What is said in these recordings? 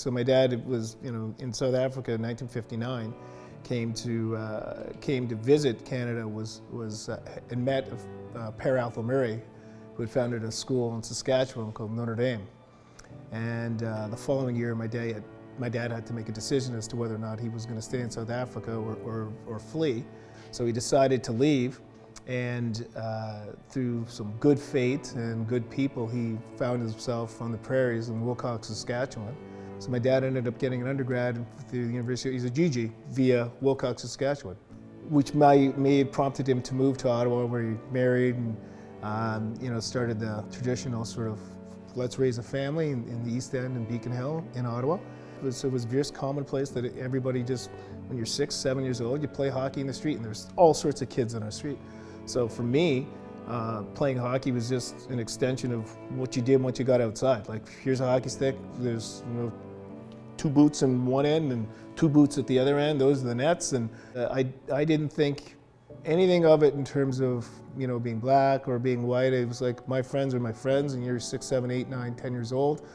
So my dad was, in South Africa in 1959, came to visit Canada, and met Per Athol Murray, who had founded a school in Saskatchewan called Notre Dame. And the following year, my dad had to make a decision as to whether or not he was going to stay in South Africa or flee. So he decided to leave, and through some good fate and good people, he found himself on the prairies in Wilcox, Saskatchewan. So my dad ended up getting an undergrad through the University, he's a GG, via Wilcox, Saskatchewan, which may have prompted him to move to Ottawa, where he married and started the traditional sort of let's raise a family in the East End and Beacon Hill in Ottawa. It was just commonplace that everybody just, when you're 6, 7 years old, you play hockey in the street, and there's all sorts of kids on our street. So for me, playing hockey was just an extension of what you did once you got outside. Like, here's a hockey stick, there's 2 boots in one end and 2 boots at the other end, those are the nets. And I didn't think anything of it in terms of being black or being white. It was like, my friends are my friends, and you're 6, 7, 8, 9, 10 years old.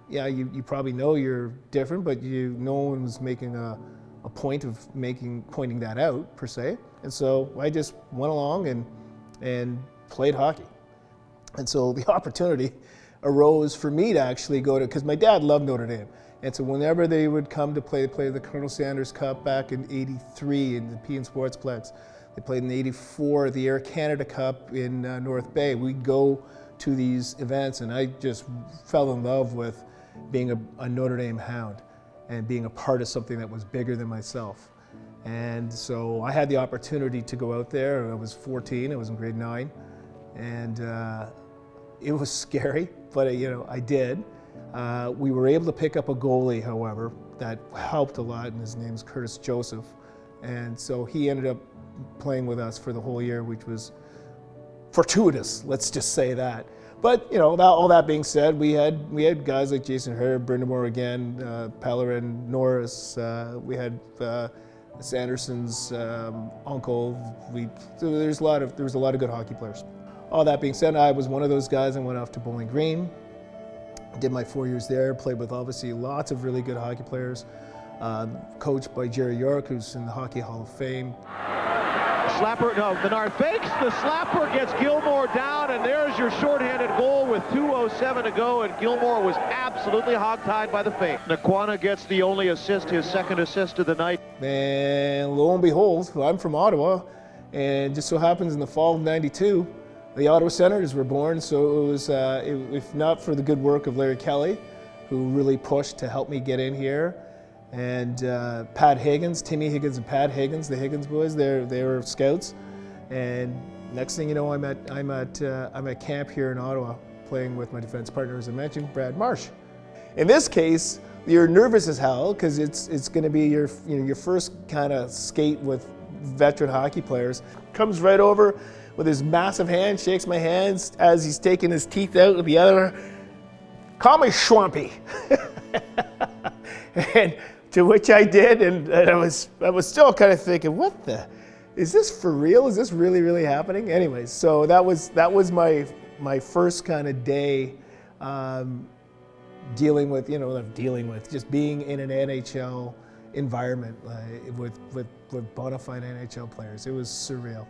Yeah, you probably know you're different, but no one was making a point of pointing that out per se. And so I just went along and played hockey. And so the opportunity arose for me to actually go to, because my dad loved Notre Dame. And so whenever they would come to play the Colonel Sanders Cup back in '83 in the P and Sportsplex, they played in '84 the Air Canada Cup in North Bay. We'd go to these events, and I just fell in love with being a Notre Dame hound and being a part of something that was bigger than myself. And so I had the opportunity to go out there. I was 14, I was in grade 9, and it was scary, but I did. We were able to pick up a goalie, however, that helped a lot, and his name's Curtis Joseph. And so he ended up playing with us for the whole year, which was fortuitous, let's just say that. But all that being said, we had guys like Jason Herb, Brindamore again, Pellerin, Norris. We had Sanderson's uncle. There was a lot of good hockey players. All that being said, I was one of those guys. I went off to Bowling Green. Did my 4 years there. Played with obviously lots of really good hockey players. Coached by Jerry York, who's in the Hockey Hall of Fame. Slapper, no, Menard fakes, the slapper gets Gilmore down, and there's your shorthanded goal with 2:07 to go, and Gilmore was absolutely hogtied by the fake. Ncwana gets the only assist, his second assist of the night. And lo and behold, I'm from Ottawa, and just so happens in the fall of '92, the Ottawa Senators were born. So it was, if not for the good work of Larry Kelly, who really pushed to help me get in here, and Pat Higgins, Timmy Higgins and Pat Higgins, the Higgins boys, they were scouts. And next thing you know, I'm at camp here in Ottawa, playing with my defense partner, as I mentioned, Brad Marsh. In this case, you're nervous as hell, because it's going to be your first kind of skate with veteran hockey players. Comes right over with his massive hand, shakes my hands as he's taking his teeth out with the other. Call me Schwampy. And to which I did, and I was still kind of thinking, is this for real? Is this really happening? Anyways, so that was my first kind of day dealing with just being in an NHL environment with bona fide NHL players. It was surreal.